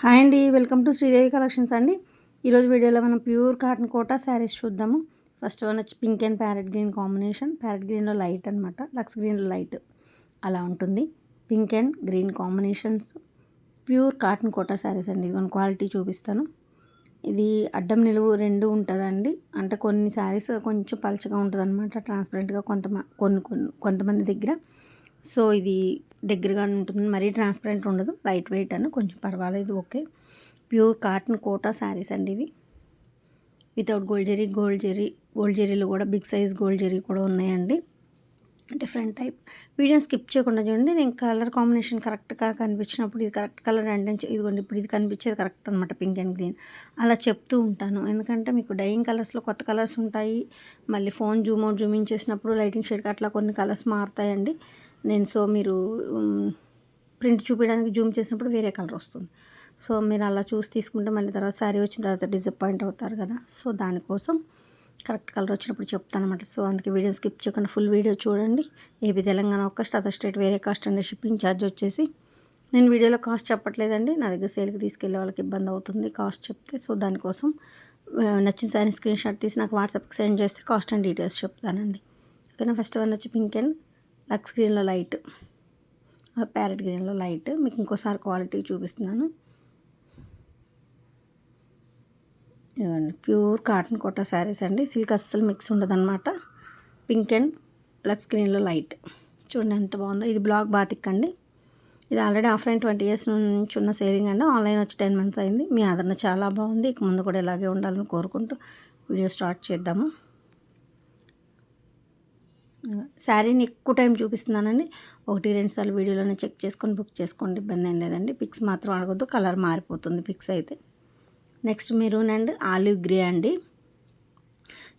Hi అండి, welcome to Sridevi collections అండి. ఈరోజు వీడియోలో మనం ప్యూర్ కాటన్ కోటా శారీస్ చూద్దాము. ఫస్ట్ వన్ వచ్చి pink and parrot green combination. Parrot గ్రీన్లో లైట్ అనమాట, లక్స్ గ్రీన్లో లైట్ అలా ఉంటుంది. Pink and green combinations pure cotton Kota saris అండి. ఇది క్వాలిటీ చూపిస్తాను. ఇది అడ్డం నిలువు రెండు ఉంటుందండి. అంటే కొన్ని శారీస్ కొంచెం పలచగా ఉంటుంది అనమాట, ట్రాన్స్పరెంట్గా కొంతమంది దగ్గర. సో ఇది దగ్గరగా ఉంటుంది, మరీ ట్రాన్స్పరెంట్ ఉండదు, లైట్ వెయిట్ అని కొంచెం పర్వాలేదు, okay. Pure cotton Kota saris అండి ఇవి, వితౌట్ గోల్డ్ జెరీలో కూడా బిగ్ సైజ్ గోల్డ్ జెరీ కూడా ఉన్నాయండి. Different type. వీడియో స్కిప్ చేయకుండా చూడండి. నేను కలర్ కాంబినేషన్ కరెక్ట్గా కనిపించినప్పుడు ఇది కరెక్ట్ కలర్ అంటే ఇదిగోండి, ఇప్పుడు ఇది కనిపించేది కరెక్ట్ అనమాట, పింక్ అండ్ గ్రీన్ అలా చెప్తూ ఉంటాను. ఎందుకంటే మీకు డైయింగ్ కలర్స్లో కొత్త కలర్స్ ఉంటాయి, మళ్ళీ ఫోన్ జూమ్ ఇన్ చేసినప్పుడు లైటింగ్ షేడ్కి అట్లా కొన్ని కలర్స్ మారుతాయండి. సో మీరు ప్రింట్ చూపించడానికి జూమ్ చేసినప్పుడు వేరే కలర్ వస్తుంది. సో మీరు అలా చూసి తీసుకుంటే మళ్ళీ తర్వాత శారీ వచ్చిన తర్వాత డిసప్పాయింట్ అవుతారు కదా. సో దానికోసం కరెక్ట్ కలర్ వచ్చినప్పుడు చెప్తాను అనమాట. సో అందుకే వీడియో స్కిప్ చేయకుండా ఫుల్ వీడియో చూడండి. AP Telangana cost, other state వేరే కాస్ట్ అండి. షిప్పింగ్ ఛార్జ్ వచ్చేసి నేను వీడియోలో కాస్ట్ చెప్పట్లేదండి, నా దగ్గర సేల్కి తీసుకెళ్ళే వాళ్ళకి ఇబ్బంది అవుతుంది కాస్ట్ చెప్తే. సో దానికోసం నచ్చిన శారీ స్క్రీన్ షాట్ తీసి నాకు వాట్సాప్కి సెండ్ చేస్తే కాస్ట్ అండ్ డీటెయిల్స్ చెప్తానండి. ఓకేనా. ఫస్ట్ వన్ వచ్చి పింక్ అండ్ లక్స్ గ్రీన్లో లైట్, ప్యారెట్ గ్రీన్లో లైట్. మీకు ఇంకోసారి క్వాలిటీ చూపిస్తున్నాను. ఇదిగోండి, ప్యూర్ కాటన్ కోటా శారీస్ అండి. సిల్క్ అస్సలు మిక్స్ ఉండదన్నమాట. పింక్ అండ్ లక్స్ గ్రీన్లో లైట్ చూడండి ఎంత బాగుందో. ఇది బ్లాక్ బాతిక్ అండి. ఇది ఆల్రెడీ ఆఫ్లైన్ 20 years నుంచి ఉన్న సేలింగ్ అండి. ఆన్లైన్ వచ్చి 10 months అయింది. మీ ఆదరణ చాలా బాగుంది. ఇక ముందు కూడా ఇలాగే ఉండాలని కోరుకుంటూ వీడియో స్టార్ట్ చేద్దాము. శారీని ఎక్కువ టైం చూపిస్తున్నానండి. 1-2 సార్లు వీడియోలోనే చెక్ చేసుకొని బుక్ చేసుకోండి, ఇబ్బంది ఏం లేదండి. పిక్స్ మాత్రం అడగొద్దు, కలర్ మారిపోతుంది పిక్స్ అయితే. Next maroon and olive grey అండి.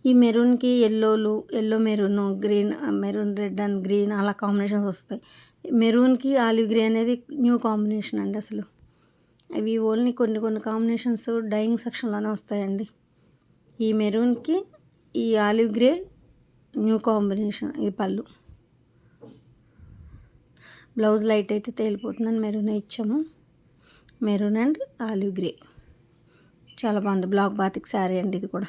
ఈ మెరూన్కి yellow maroon, green maroon, red and green అలా కాంబినేషన్స్ వస్తాయి. మెరూన్కి ఆలివ్ గ్రే అనేది న్యూ కాంబినేషన్ అండి. అసలు అవి ఓన్లీ కొన్ని కాంబినేషన్స్ డైయింగ్ సెక్షన్లోనే వస్తాయండి. ఈ మెరూన్కి ఈ ఆలివ్ గ్రే న్యూ కాంబినేషన్. ఇది పళ్ళు, బ్లౌజ్ లైట్ అయితే తేలిపోతుందని మెరూన్ ఇచ్చాము. మెరూన్ అండ్ ఆలివ్ గ్రే చాలా బాగుంది. బ్లాక్ బాతిక్ శారీ అండి ఇది కూడా.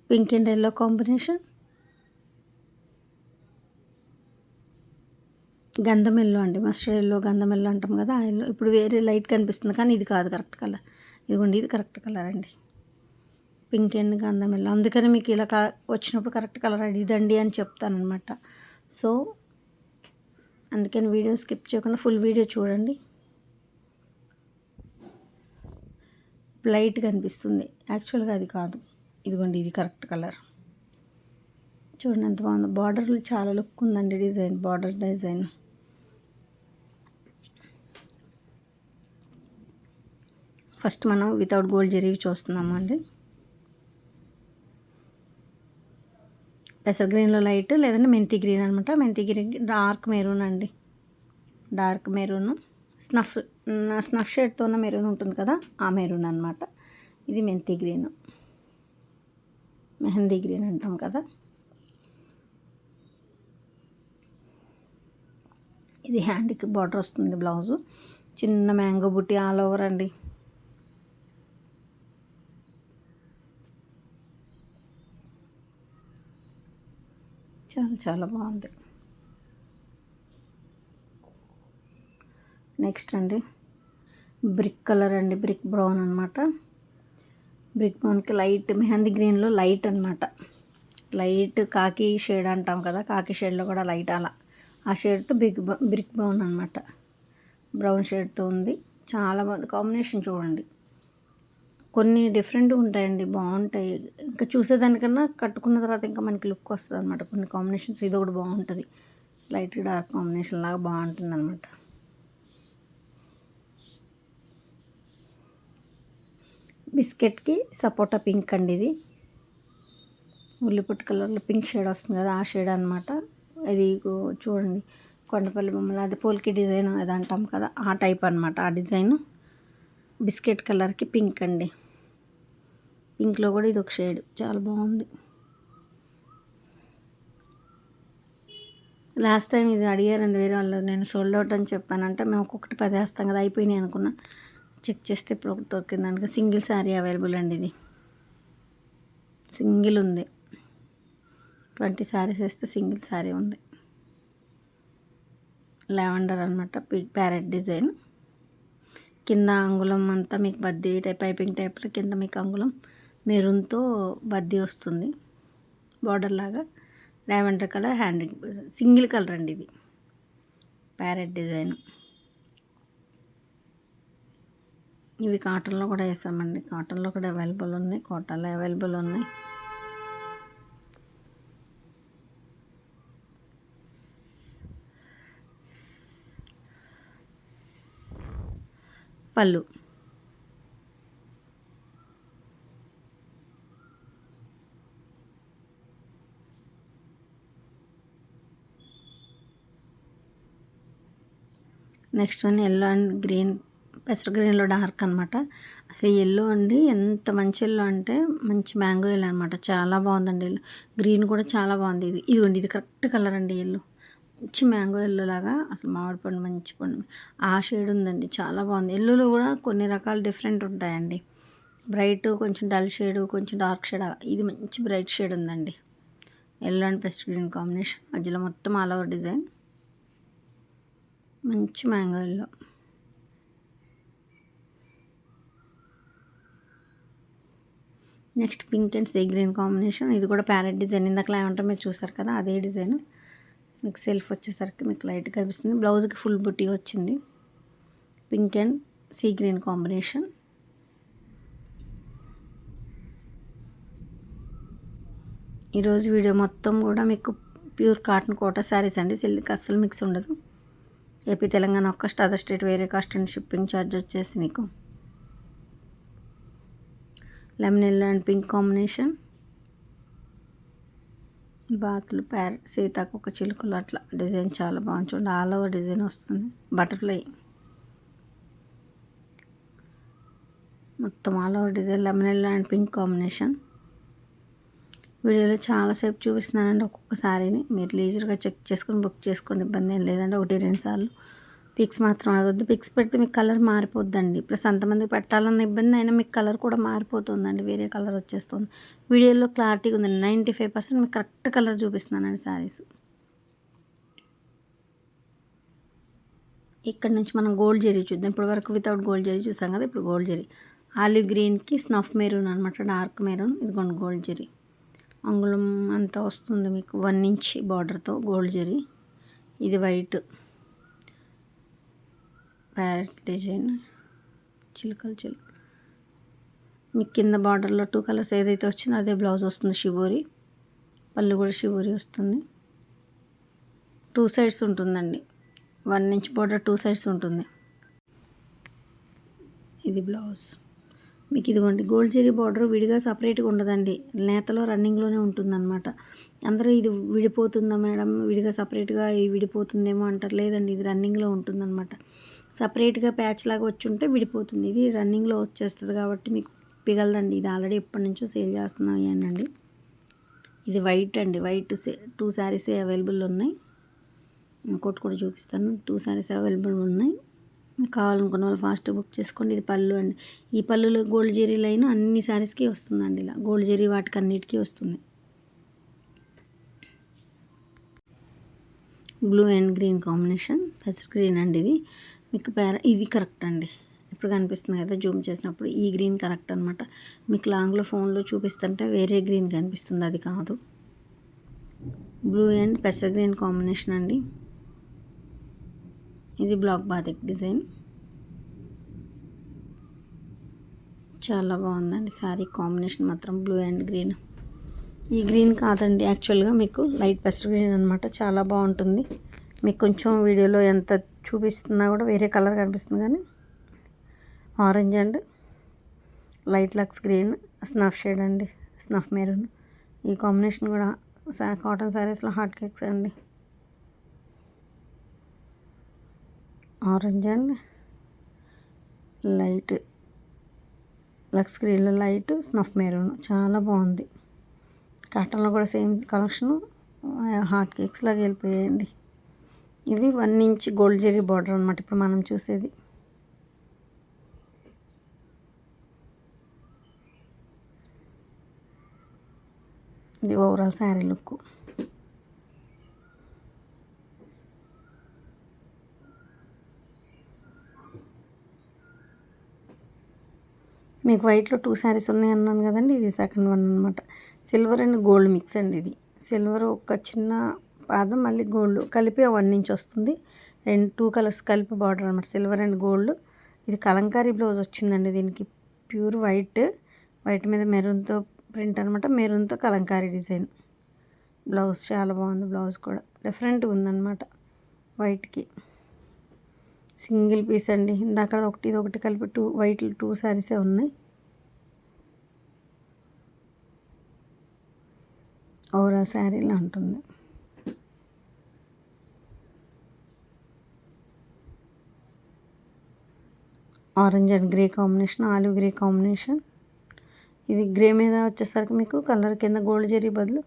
పింక్ అండ్ ఎల్లో కాంబినేషన్, గంధం ఎల్లో అండి, మస్టర్డ్ ఎల్లో, గంధం ఎల్లో అంటాం కదా ఆ ఎల్లో. ఇప్పుడు వేరే లైట్ కనిపిస్తుంది కానీ ఇది కాదు కరెక్ట్ కలర్. ఇదిగోండి, ఇది కరెక్ట్ కలర్ అండి, పింక్ అండ్ గంధం ఎల్లో. అందుకని మీకు ఇలా వచ్చినప్పుడు కరెక్ట్ కలర్ ఇదండి అని చెప్తానమాట. సో అందుకని వీడియో స్కిప్ చేయకుండా ఫుల్ వీడియో చూడండి. లైట్ కనిపిస్తుంది, యాక్చువల్గా అది కాదు. ఇదిగోండి, ఇది కరెక్ట్ కలర్. చూడండి ఎంత బాగుందో. బార్డర్లు చాలా లుక్ ఉందండి, డిజైన్, బార్డర్ డిజైన్. ఫస్ట్ మనం వితౌట్ గోల్డ్ జరీ చూస్తున్నాము అండి. పెసర్ గ్రీన్లో లైట్, లేదంటే మెంతి గ్రీన్ అనమాట. మెంతి గ్రీన్ డార్క్ మెరూన్ అండి, డార్క్ మెరూన్. స్నఫ్ షేడ్తో ఉన్న మెరూన్ ఉంటుంది కదా, ఆ మెరూన్ అనమాట. ఇది మెంతి గ్రీన్, మెహందీ గ్రీన్ అంటాం కదా. ఇది హ్యాండ్కి బార్డర్ వస్తుంది, బ్లౌజు చిన్న మ్యాంగో బుట్టి ఆల్ ఓవర్ అండి. చాలా బాగుంది. నెక్స్ట్ అండి బ్రిక్ కలర్ అండి, బ్రిక్ బ్రౌన్ అనమాట. బ్రిక్ బ్రౌన్కి లైట్ మెహందీ గ్రీన్లో లైట్ అనమాట. లైట్ కాకి షేడ్ అంటాం కదా, కాకి షేడ్లో కూడా లైట్ అలా ఆ షేడ్తో బ్రిక్ బ్రౌన్ అనమాట. బ్రౌన్ షేడ్తో ఉంది, చాలా బాగుంది కాంబినేషన్. చూడండి, కొన్ని డిఫరెంట్ ఉంటాయండి, బాగుంటాయి. ఇంకా చూసేదానికన్నా కట్టుకున్న తర్వాత ఇంకా మనకి లుక్ వస్తుంది అనమాట. కొన్ని కాంబినేషన్స్ ఇది ఒకటి బాగుంటుంది, లైట్ డార్క్ కాంబినేషన్ లాగా బాగుంటుంది అనమాట. బిస్కెట్కి సపోటా పింక్ అండి. ఇది ఉల్లిపొట్టు కలర్లో పింక్ షేడ్ వస్తుంది కదా, ఆ షేడ్ అనమాట. ఇది చూడండి, కొండపల్లి బొమ్మలు, అది పోల్కి డిజైన్ అది అంటాం కదా, ఆ టైప్ అనమాట. ఆ డిజైన్ బిస్కెట్ కలర్కి పింక్ అండి. పింక్లో కూడా ఇది ఒక షేడ్ చాలా బాగుంది. లాస్ట్ టైం ఇది అడిగారండి వేరే వాళ్ళు, నేను సోల్డ్ అవుట్ అని చెప్పానంటే మేము ఒక్కొక్కటి 10 వేస్తాం కదా, అయిపోయినాయి అనుకున్నా. చెక్ చేస్తే ఇప్పుడు ఒకటి దొరికింది అనుకో. సింగిల్ శారీ అవైలబుల్ అండి, ఇది సింగిల్ ఉంది. 20 శారీస్ వేస్తే సింగిల్ శారీ ఉంది. లావెండర్ అనమాట, ప్యారెట్ డిజైన్. కింద అంగుళం అంతా మీకు బద్దీ టైప్ పైపింగ్ టైప్లో, కింద మీకు అంగుళం మెరూన్తో బద్దీ వస్తుంది బార్డర్ లాగా. Lavender colour hand, single colour అండి ఇది, ప్యారెట్ డిజైన్. ఇవి కాటన్లో కూడా వేసామండి, కాటన్లో కూడా అవైలబుల్ ఉన్నాయి, కాటన్లో అవైలబుల్ ఉన్నాయి. పళ్ళు next one yellow and green, పెసర్ గ్రీన్లో డార్క్ అనమాట. అసలు ఎల్లో అండి ఎంత మంచి ఎల్లో అంటే మంచి మ్యాంగో ఎల్లో అనమాట, చాలా బాగుందండి ఎల్లో. గ్రీన్ కూడా చాలా బాగుంది. ఇదిగోండి ఇది కరెక్ట్ కలర్ అండి ఎల్లో, మంచి మ్యాంగో ఎల్లో లాగా, అసలు మామిడి పండు మంచి పండు ఆ షేడ్ ఉందండి, చాలా బాగుంది. ఎల్లోలో కూడా కొన్ని రకాలు డిఫరెంట్ ఉంటాయండి, బ్రైట్, కొంచెం డల్ షేడ్, కొంచెం డార్క్ షేడ్. ఇది మంచి బ్రైట్ షేడ్ ఉందండి. Yellow and pest green combination, మధ్యలో మొత్తం ఆల్ ఓవర్ డిజైన్, మంచి mango yellow. Next pink and sea green combination, ఇది కూడా ప్యారెట్ డిజైన్. ఇందాక ఏమంటే మీరు చూసారు కదా, అదే డిజైన్. మీకు సెల్ఫ్ వచ్చేసరికి మీకు లైట్ కనిపిస్తుంది. బ్లౌజ్కి ఫుల్ బుట్టి వచ్చింది. Pink and sea green combination. ఈరోజు వీడియో మొత్తం కూడా మీకు ప్యూర్ కాటన్ కోటా శారీస్ అండి, సిల్క్ అస్సలు మిక్స్ ఉండదు. ఏపీ తెలంగాణ ఒక్క అదర్ స్టేట్ వేరే కాస్ట్ అండ్ షిప్పింగ్ ఛార్జ్ వచ్చేసి మీకు lemon yellow and pink combination. బాతులు, ప్యారెట్, సీతాకొక చిలుకలు, అట్లా డిజైన్ చాలా బాగుంది చూడండి. ఆల్ ఓవర్ డిజైన్ వస్తుంది, బటర్ఫ్లై మొత్తం all over design, lemon yellow and pink combination. వీడియోలో చాలాసేపు చూపిస్తున్నానండి ఒక్కొక్క శారీని, మీరు లీజర్గా చెక్ చేసుకొని బుక్ చేసుకోండి, ఇబ్బంది ఏం లేదండి. 1-2 సార్లు పిక్స్ మాత్రం అడగొద్దు, పిక్స్ పెడితే మీకు కలర్ మారిపోద్దండి. ప్లస్ అంతమందికి పెట్టాలన్న ఇబ్బంది అయినా మీకు కలర్ కూడా మారిపోతుందండి, వేరే కలర్ వచ్చేస్తుంది. వీడియోలో క్లారిటీగా ఉందండి, 95% మీకు కరెక్ట్ కలర్ చూపిస్తున్నానండి శారీస్. ఇక్కడ నుంచి మనం గోల్డ్ జెరీ చూద్దాం. ఇప్పుడు వరకు వితౌట్ గోల్డ్ జెరీ చూసాం కదా, ఇప్పుడు గోల్డ్ జెరీ. ఆలివ్ గ్రీన్కి స్నఫ్ మెరూన్ అనమాట, డార్క్ మెరూన్. ఇదిగోండి గోల్డ్ జెరీ, అంగుళం అంతా వస్తుంది మీకు 1 ఇంచ్ బార్డర్తో గోల్డ్ జెరీ. ఇది వైట్ ప్యారెట్ డిజైన్, చిలుకలు. మీకు కింద బార్డర్లో 2 కలర్స్ ఏదైతే వచ్చిందో అదే బ్లౌజ్ వస్తుంది, షిబోరి. పళ్ళు కూడా షిబోరి వస్తుంది. 2 సైడ్స్ ఉంటుందండి, 1 ఇంచ్ బార్డర్ 2 సైడ్స్ ఉంటుంది. ఇది బ్లౌజ్ మీకు. ఇదిగోండి గోల్డ్ జెరీ బార్డర్ విడిగా సపరేట్గా ఉండదండి, నేతలో రన్నింగ్లోనే ఉంటుందన్నమాట. అందరూ ఇది విడిపోతుందా మేడం, విడిగా సపరేట్గా విడిపోతుందేమో అంటారు. లేదండి, ఇది రన్నింగ్లో ఉంటుందన్నమాట. సపరేట్గా ప్యాచ్ లాగా వచ్చి ఉంటే విడిపోతుంది, ఇది రన్నింగ్లో వచ్చేస్తుంది కాబట్టి మీకు పిగలదండి. ఇది ఆల్రెడీ ఎప్పటి నుంచో సేల్ చేస్తున్నాయండి. ఇది వైట్ అండి, వైట్ 2 శారీస్ అవైలబుల్ ఉన్నాయి. ఇంకోటి కూడా చూపిస్తాను, 2 శారీస్ అవైలబుల్ ఉన్నాయి. కావాలనుకున్న వాళ్ళు ఫాస్ట్ బుక్ చేసుకోండి. ఇది పళ్ళు అండి, ఈ పళ్ళులో గోల్డ్ జెరీ లైన్ అన్ని శారీస్కి వస్తుందండి, ఇలా గోల్డ్ జెరీ వాటికి అన్నిటికీ వస్తుంది. బ్లూ అండ్ గ్రీన్ కాంబినేషన్, పెసర్ గ్రీన్ అండి ఇది మీకు. ఇది కరెక్ట్ అండి, ఇప్పుడు కనిపిస్తుంది కదా జూమ్ చేసినప్పుడు, ఈ గ్రీన్ కరెక్ట్ అనమాట. మీకు లాంగ్లో ఫోన్లో చూపిస్తుంటే వేరే గ్రీన్ కనిపిస్తుంది, అది కాదు. బ్లూ అండ్ పెసర్ గ్రీన్ కాంబినేషన్ అండి. ఇది బ్లాక్ బాతిక్ డిజైన్, చాలా బాగుందండి శారీ కాంబినేషన్ మాత్రం. బ్లూ అండ్ గ్రీన్, ఈ గ్రీన్ కాదండి యాక్చువల్గా మీకు లైట్ పెసర్ గ్రీన్ అనమాట, చాలా బాగుంటుంది. మీకు కొంచెం వీడియోలో ఎంత చూపిస్తున్నా కూడా వేరే కలర్ కనిపిస్తుంది, కానీ ఆరెంజ్ అండ్ లైట్ లక్స్ గ్రీన్, స్నఫ్ షేడ్ అండి, స్నఫ్ మెరూన్. ఈ కాంబినేషన్ కూడా కాటన్ శారీస్లో హాట్ కేక్స్ అండి. ఆరెంజ్ అండ్ లైట్ లక్స్ గ్రీన్లో లైట్ స్నఫ్ మెరూన్, చాలా బాగుంది. కాటన్లో కూడా సేమ్ కలెక్షన్, హాట్ కేక్స్ లాగా వెళ్ళిపోయాయండి. ఇవి 1 ఇంచ్ గోల్డ్ జరీ బార్డర్ అనమాట ఇప్పుడు మనం చూసేది. ఇది ఓవరాల్ శారీ లుక్. మీకు వైట్లో 2 శారీస్ ఉన్నాయి అన్నాను కదండి, ఇది సెకండ్ వన్ అనమాట. సిల్వర్ అండ్ గోల్డ్ మిక్స్ అండి ఇది. సిల్వర్ ఒక చిన్న పాదం మళ్ళీ గోల్డ్ కలిపి 1 ఇంచ్ వస్తుంది. 2 కలర్స్ కలిపి బార్డర్ అనమాట, సిల్వర్ అండ్ గోల్డ్. ఇది కలంకారీ బ్లౌజ్ వచ్చిందండి దీనికి. ప్యూర్ వైట్ మీద మెరూన్తో ప్రింట్ అనమాట, మెరూన్తో కలంకారీ డిజైన్. బ్లౌజ్ చాలా బాగుంది, బ్లౌజ్ కూడా డిఫరెంట్గా ఉందన్నమాట వైట్కి. సింగిల్ పీస్ అండి, ఇందాక ఇది ఒకటి కలిపి వైట్ 2 శారీసే ఉన్నాయి. ఓవరాల్ శారీలా ఉంటుంది. Orange and grey combination, olive grey combination. ఇది గ్రే మీద వచ్చేసరికి మీకు కలర్ కింద గోల్డ్ జరీ బదులు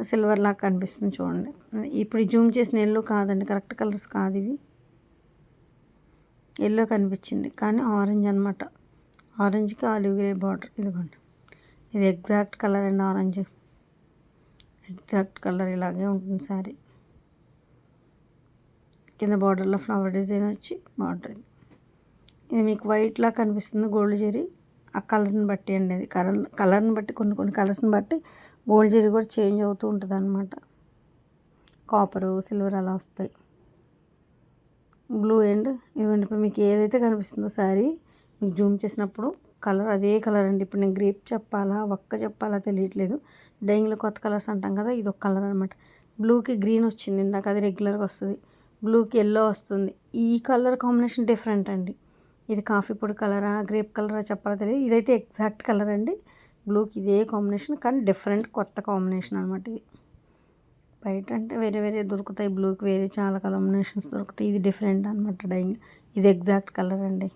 సిల్వర్ లాగా కనిపిస్తుంది చూడండి. ఇప్పుడు జూమ్ చేసిన ఎల్లో కాదండి, కరెక్ట్ కలర్స్ కాదు ఇవి. ఎల్లో కనిపించింది కానీ ఆరెంజ్ అనమాట. ఆరెంజ్కి ఆలివ్ గ్రే బార్డర్. ఇదిగోండి, ఇది ఎగ్జాక్ట్ కలర్ అండి, ఆరెంజ్ ఎగ్జాక్ట్ కలర్. ఇలాగే ఉంటుంది శారీ. కింద బార్డర్లో ఫ్లవర్ డిజైన్ వచ్చి బార్డర్. ఇది మీకు వైట్లా కనిపిస్తుంది గోల్డ్ జరీ. ఆ కలర్ని బట్టి అండి, అది కలర్ని బట్టి కొన్ని కలర్స్ని బట్టి గోల్డ్ జరీ కూడా చేంజ్ అవుతూ ఉంటుంది అనమాట. కాపరు, సిల్వర్ అలా వస్తాయి. బ్లూ అండ్ ఇదిగోండి, ఇప్పుడు మీకు ఏదైతే కనిపిస్తుందో శారీ మీకు జూమ్ చేసినప్పుడు కలర్ అదే కలర్ అండి. ఇప్పుడు నేను గ్రేప్ చెప్పాలా ఒక్క చెప్పాలా తెలియట్లేదు. డైయింగ్లో కొత్త కలర్స్ అంటాం కదా, ఇది ఒక కలర్ అనమాట. బ్లూకి గ్రీన్ వచ్చింది ఇందాక, అది రెగ్యులర్గా వస్తుంది. బ్లూకి ఎల్లో వస్తుంది. ఈ కలర్ కాంబినేషన్ డిఫరెంట్ అండి. ఇది కాఫీ పొడి కలరా గ్రేప్ కలరా చెప్పాలా తెలియదు. ఇదైతే ఎగ్జాక్ట్ కలర్ అండి. బ్లూకి ఇదే కాంబినేషన్ కానీ డిఫరెంట్ కొత్త కాంబినేషన్ అనమాట. ఇది బయట అంటే వేరే దొరుకుతాయి, బ్లూకి వేరే చాలా కాంబినేషన్స్ దొరుకుతాయి. ఇది డిఫరెంట్ అనమాట డైయింగ్. ఇది ఎగ్జాక్ట్ కలర్ అండి,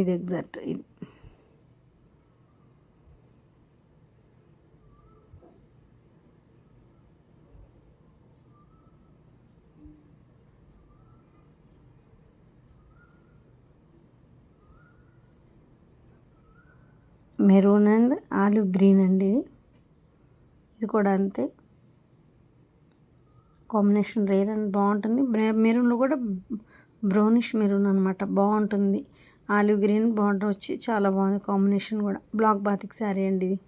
ఇది ఎగ్జాక్ట్. ఇది మెరూన్ అండ్ ఆలివ్ గ్రీన్ అండి. ఇది కూడా అంతే కాంబినేషన్, రేర్ అండ్ బాగుంటుంది. మెరూన్లో కూడా బ్రౌనిష్ మెరూన్ అనమాట, బాగుంటుంది. ఆలివ్ గ్రీన్ బార్డర్ వచ్చి చాలా బాగుంది కాంబినేషన్ కూడా. బ్లాక్ బాతిక్ శారీ అండి ఇది.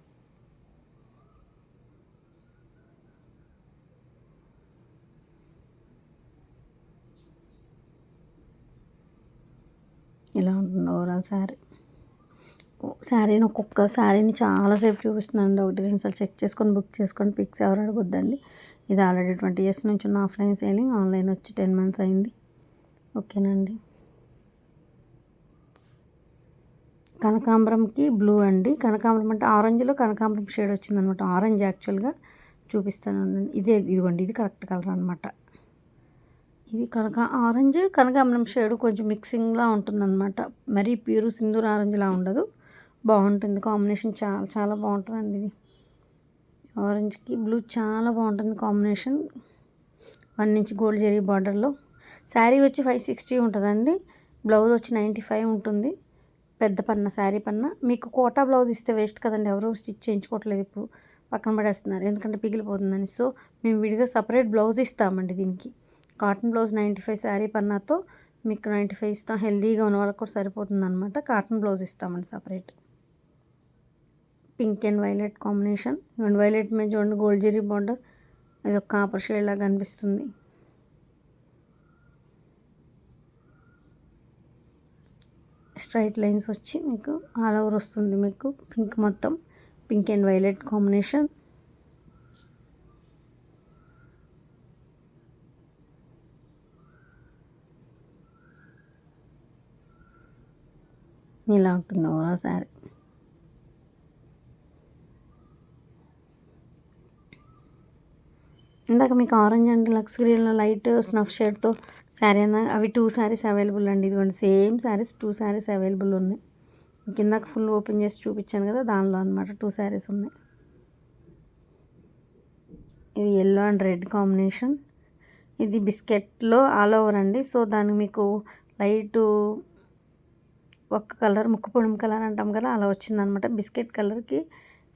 ఇలా ఉంటుంది ఓవరాల్ శారీ. శారీని ఒక్కొక్క శారీని చాలాసేపు చూపిస్తున్నానండి, 1-2 సార్లు చెక్ చేసుకొని బుక్ చేసుకొని పిక్స్ ఎవరు అడగొద్దండి. ఇది ఆల్రెడీ 20 years నుంచి ఉన్న ఆఫ్లైన్ సేలింగ్, ఆన్లైన్ వచ్చి 10 months అయింది. ఓకేనండి. కనకాంబరంకి బ్లూ అండి. కనకాంబరం అంటే ఆరెంజ్లో కనకాంబరం షేడ్ వచ్చిందనమాట. ఆరెంజ్ యాక్చువల్గా చూపిస్తాను. ఇదిగోండి, ఇది కరెక్ట్ కలర్ అనమాట. ఇది ఆరెంజ్ కనకాంబరం షేడ్ కొంచెం మిక్సింగ్లా ఉంటుందన్నమాట. మరీ ప్యూర్ సింధూర్ ఆరెంజ్లా ఉండదు, బాగుంటుంది కాంబినేషన్. చాలా చాలా బాగుంటుందండి ఇది. ఆరెంజ్కి బ్లూ చాలా బాగుంటుంది కాంబినేషన్. 1 ఇంచ్ గోల్డ్ జరీ బార్డర్లో. శారీ వచ్చి 560 ఉంటుందండి. బ్లౌజ్ వచ్చి 95 ఉంటుంది. పెద్ద పన్న శారీ పన్న. మీకు కోటా బ్లౌజ్ ఇస్తే వేస్ట్ కదండి, ఎవరు స్టిచ్ చేయించుకోవట్లేదు ఇప్పుడు, పక్కన పడేస్తున్నారు ఎందుకంటే పిగిలిపోతుందని. సో మేము విడిగా సపరేట్ బ్లౌజ్ ఇస్తామండి దీనికి. కాటన్ బ్లౌజ్ 95 శారీ పన్నాతో మీకు 95 ఇస్తాం. హెల్దీగా ఉన్న వాళ్ళకి కూడా సరిపోతుంది అనమాట. కాటన్ బ్లౌజ్ ఇస్తామండి separate. Pink and violet combination. And violet మీద చూడండి గోల్డ్ జరీ బార్డర్, ఇది ఒక కాపర్ షేడ్ లాగా కనిపిస్తుంది. స్ట్రైట్ లైన్స్ వచ్చి మీకు ఆల్ ఓవర్ వస్తుంది. మీకు పింక్ మొత్తం, పింక్ అండ్ వైలెట్ కాంబినేషన్. ఇలా ఉంటుంది ఓవరాల్ శారీ. ఇందాక మీకు ఆరెంజ్ అండ్ లక్స్ గ్రీన్లో లైట్ స్నఫ్ షేడ్తో శారీ అన్న, అవి 2 శారీస్ అవైలబుల్ అండి. ఇదిగోండి సేమ్ శారీస్ 2 శారీస్ అవైలబుల్ ఉన్నాయి. కిందకి ఫుల్ ఓపెన్ చేసి చూపించాను కదా, దానిలో అనమాట 2 శారీస్ ఉన్నాయి. ఇది ఎల్లో అండ్ రెడ్ కాంబినేషన్. ఇది బిస్కెట్లో ఆల్ ఓవర్ అండి. సో దానికి మీకు లైటు ఒక్క కలర్ ముక్కుపుడుం కలర్ అంటాం కదా, అలా వచ్చిందనమాట. బిస్కెట్ కలర్కి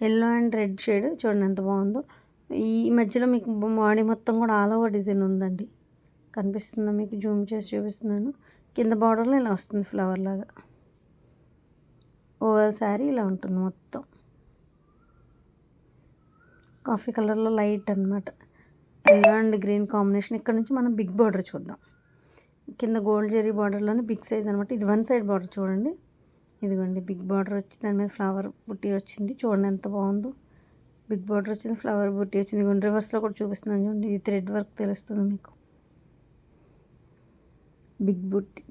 ఎల్లో అండ్ రెడ్ షేడ్ చూడండి ఎంత బాగుందో. ఈ మధ్యలో మీకు బాడీ మొత్తం కూడా ఆల్ ఓవర్ డిజైన్ ఉందండి. కనిపిస్తుందా మీకు? జూమ్ చేసి చూపిస్తున్నాను. కింద బార్డర్లో ఇలా వస్తుంది ఫ్లవర్ లాగా. ఓవర్ శారీ ఇలా ఉంటుంది మొత్తం. కాఫీ కలర్లో లైట్ అనమాట. Yellow and green combination. ఇక్కడ నుంచి మనం బిగ్ బార్డర్ చూద్దాం. కింద గోల్డ్ జెరీ బార్డర్లోనే బిగ్ సైజ్ అనమాట. ఇది వన్ సైడ్ బార్డర్ చూడండి. ఇదిగోండి బిగ్ బార్డర్ వచ్చింది, దాని మీద ఫ్లవర్ బుట్టి వచ్చింది. చూడండి ఎంత బాగుందో. బిగ్ బార్డర్ వచ్చింది, ఫ్లవర్ బుట్టి వచ్చింది. ఇదిగోండి రివర్స్లో కూడా చూపిస్తున్నాను చూడండి. ఇది థ్రెడ్ వర్క్ తెలుస్తుంది మీకు.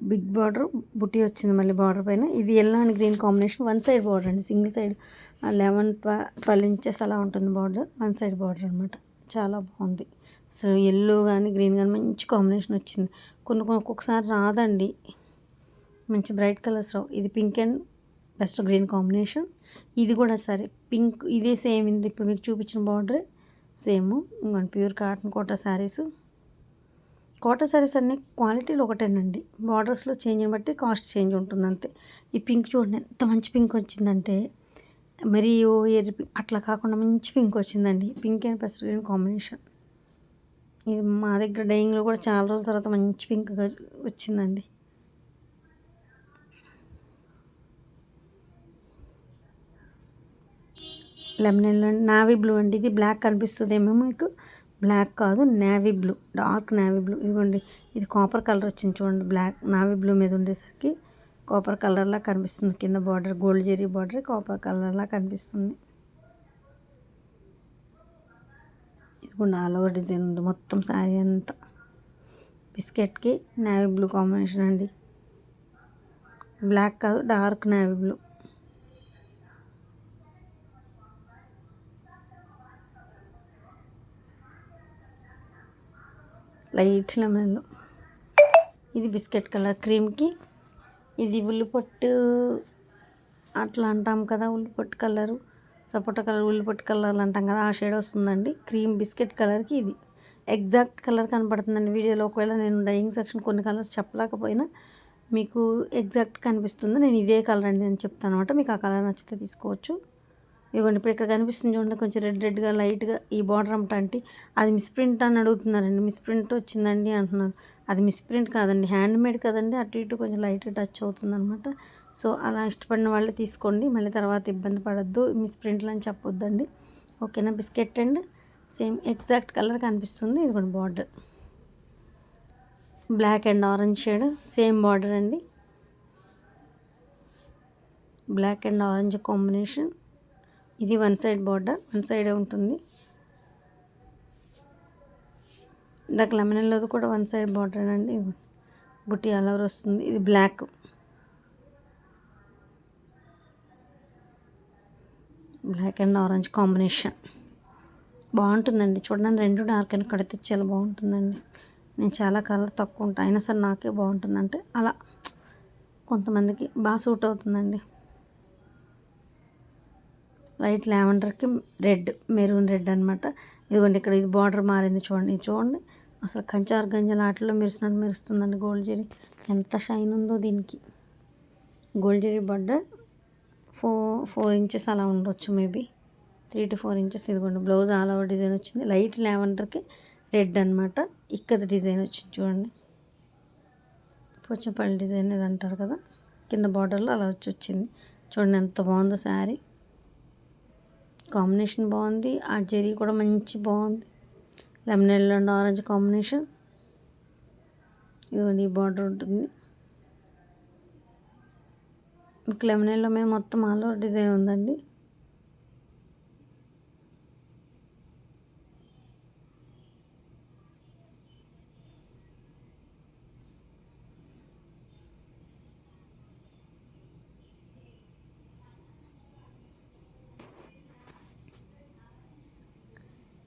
బిగ్ బార్డర్ బుట్టి వచ్చింది మళ్ళీ బార్డర్ పైన. ఇది yellow and green combination. One side border అండి, సింగిల్ సైడ్ 11-12 ఇంచెస్ అలా ఉంటుంది బార్డర్. వన్ సైడ్ బార్డర్ అనమాట. చాలా బాగుంది అసలు. ఎల్లో కానీ గ్రీన్ కానీ మంచి కాంబినేషన్ వచ్చింది. కొన్ని ఒక్కొక్కసారి రాదండి, మంచి బ్రైట్ కలర్స్ రావు. ఇది pink and best green combination. ఇది కూడా సరే పింక్, ఇదే సేమ్. ఇది ఇప్పుడు మీకు చూపించిన బార్డరే సేమ్. ఇంకొంచెం ప్యూర్ కాటన్ కోటా శారీస్. కోటా శారీస్ అన్నీ క్వాలిటీలు ఒకటేనండి, బార్డర్స్లో చేంజ్ని బట్టి కాస్ట్ చేంజ్ ఉంటుంది అంతే. ఈ పింక్ చూడండి ఎంత మంచి పింక్ వచ్చిందంటే, మరి ఎర్రి అట్లా కాకుండా మంచి పింక్ వచ్చిందండి. పింక్ అండ్ పెసర్ గ్రీన్ కాంబినేషన్. ఇది మా దగ్గర డైయింగ్లో కూడా చాలా రోజుల తర్వాత మంచి పింక్ వచ్చిందండి. లెమన్ నావీ బ్లూ అండి. ఇది బ్లాక్ కనిపిస్తుందేమో మీకు. బ్లాక్ కాదు, navy blue, dark navy blue. ఇదిగోండి ఇది కాపర్ కలర్ వచ్చింది చూడండి. బ్లాక్ నావీ బ్లూ మీద ఉండేసరికి కాపర్ కలర్లా కనిపిస్తుంది. కింద border gold zari border copper కలర్లా కనిపిస్తుంది. ఇదిగోండి ఆల్ ఓవర్ డిజైన్ ఉంది మొత్తం శారీ అంతా. బిస్కెట్కి నేవీ బ్లూ కాంబినేషన్ అండి. బ్లాక్ కాదు, డార్క్ నేవీ బ్లూ. లైట్ లెమన్లో. ఇది బిస్కెట్ కలర్ క్రీమ్కి. ఇది ఉల్లిపొట్టు అట్లా అంటాం కదా, ఉల్లిపొట్టు కలరు, సపోటా కలర్, ఉల్లిపొట్టు కలర్లు అంటాం కదా, ఆ షేడ్ వస్తుందండి. క్రీమ్ బిస్కెట్ కలర్కి ఇది ఎగ్జాక్ట్ కలర్ కనపడుతుందండి వీడియోలో. ఒకవేళ నేను డైయింగ్ సెక్షన్ కొన్ని కలర్స్ చెప్పలేకపోయినా మీకు ఎగ్జాక్ట్ కనిపిస్తుంది. నేను ఇదే కలర్ అండి నేను చెప్తాను అనమాట. మీకు ఆ కలర్ నచ్చితే తీసుకోవచ్చు. ఇదిగోండి ఇప్పుడు ఇక్కడ కనిపిస్తుంది చూడండి, కొంచెం రెడ్గా లైట్గా ఈ బార్డర్ అంటే అది మిస్ప్రింట్ అని అడుగుతున్నారండి. మిస్ప్రింట్ వచ్చిందండి అంటున్నారు. అది మిస్ప్రింట్ కాదండి, హ్యాండ్ మేడ్ కదండి. అటు ఇటు కొంచెం లైట్ టచ్ అవుతుంది అనమాట. సో అలా ఇష్టపడిన వాళ్ళే తీసుకోండి, మళ్ళీ తర్వాత ఇబ్బంది పడద్దు. మిస్ప్రింట్లు అని చెప్పొద్దండి, ఓకేనా. Biscuit and same exact colour కనిపిస్తుంది. ఇదిగోండి border black and orange shade, same border అండి. Black and orange combination. ఇది వన్ సైడ్ బార్డర్, వన్ సైడే ఉంటుంది. ఇందాక లెమన్లోది కూడా వన్ సైడ్ బార్డర్ అండి. బుట్టి ఆల్ ఓవర్ వస్తుంది. ఇది black, black and orange combination బాగుంటుందండి. చూడండి రెండు డార్క్ అండ్ కడితే చాలా బాగుంటుందండి. నేను చాలా కలర్ తక్కువ ఉంటాను, అయినా సరే నాకే బాగుంటుంది. అంటే అలా కొంతమందికి బాగా సూట్ అవుతుందండి. లైట్ లావెండర్కి రెడ్, మెరూన్ రెడ్ అనమాట. ఇదిగోండి ఇక్కడ ఇది బార్డర్ మారింది చూడండి. చూడండి అసలు కంచార్ గంజల ఆటలో మెరిసినట్టు మెరుస్తుందండి. గోల్డ్ జెరీ ఎంత షైన్ ఉందో దీనికి. గోల్డ్ జెరీ బార్డర్ 4 ఇంచెస్ అలా ఉండొచ్చు, మేబీ 3 to 4 ఇంచెస్. ఇదిగోండి బ్లౌజ్ ఆల్ ఓవర్ డిజైన్ వచ్చింది. లైట్ లావెండర్కి రెడ్ అనమాట. ఇక్కడ డిజైన్ వచ్చింది చూడండి, పోచంపల్లి డిజైన్ ఇది అంటారు కదా, కింద బార్డర్లో అలా వచ్చింది. చూడండి ఎంత బాగుందో శారీ. కాంబినేషన్ బాగుంది, ఆ జెరీ కూడా మంచి బాగుంది. Lemon yellow and orange combination. ఇదిగోండి ఈ బార్డర్ ఉంటుంది. మీకు లెమన్ ఎల్లో మీద మొత్తం ఆల్ ఓవర్ డిజైన్ ఉందండి.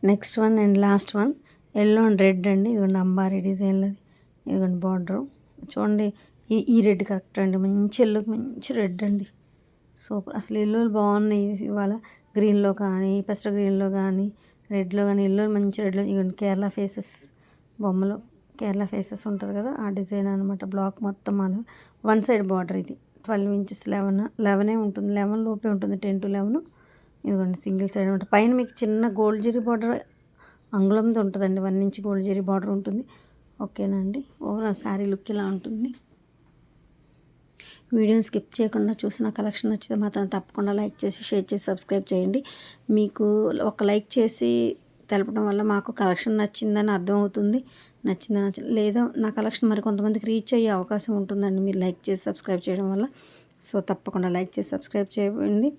Next one and last one yellow and red అండి. ఇదిగోండి అంబారీ డిజైన్లది. ఇదిగోండి బార్డరు చూడండి. ఈ రెడ్ కరెక్ట్ అండి, మంచి ఎల్లోకి మంచి రెడ్ అండి. సూపర్. అసలు ఎల్లోలు బాగున్నాయి ఇవాళ. గ్రీన్లో కానీ, పెస్టర్ గ్రీన్లో కానీ, రెడ్లో కానీ, ఎల్లో మంచి రెడ్లో. ఇదిగోండి కేరళ ఫేసెస్ బొమ్మలు కేరళ ఫేసెస్ ఉంటుంది కదా, ఆ డిజైన్ అనమాట. బ్లాక్ మొత్తం అలా వన్ సైడ్ బార్డర్. ఇది 12 ఇంచెస్ 11 ఉంటుంది, 11 లోపే ఉంటుంది, 10 to 11. ఇదిగోండి సింగిల్ సైడ్ అనమాట. పైన మీకు చిన్న గోల్డ్ జరీ బార్డర్ అంగుళంది ఉంటుందండి, 1 ఇంచ్ గోల్డ్ జరీ బార్డర్ ఉంటుంది. ఓకేనా అండి. ఓవరాల్ శారీ లుక్ ఇలా ఉంటుంది. వీడియోని స్కిప్ చేయకుండా చూసిన కలెక్షన్ నచ్చితే మాత్రం తప్పకుండా లైక్ చేసి, షేర్ చేసి, సబ్స్క్రైబ్ చేయండి. మీకు ఒక లైక్ చేసి తెలపడం వల్ల మాకు కలెక్షన్ నచ్చిందని అర్థమవుతుంది. లేదా నా కలెక్షన్ మరి కొంతమందికి రీచ్ అయ్యే అవకాశం ఉంటుందండి మీరు లైక్ చేసి సబ్స్క్రైబ్ చేయడం వల్ల. సో తప్పకుండా లైక్ చేసి సబ్స్క్రైబ్ చేయండి.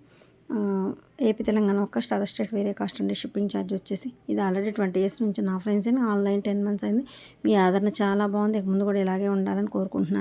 ఏపీ తెలంగాణ ఒక్క అదర్ స్టేట్ వేరే కాస్ట్ అండి. షిప్పింగ్ ఛార్జ్ వచ్చేసి ఇది ఆల్రెడీ 20 years నుంచి నా ఫ్రెండ్స్ అయినా ఆన్లైన్ 10 months అయింది. మీ ఆదరణ చాలా బాగుంది. ఇక ముందు కూడా ఇలాగే ఉండాలని కోరుకుంటున్నాను.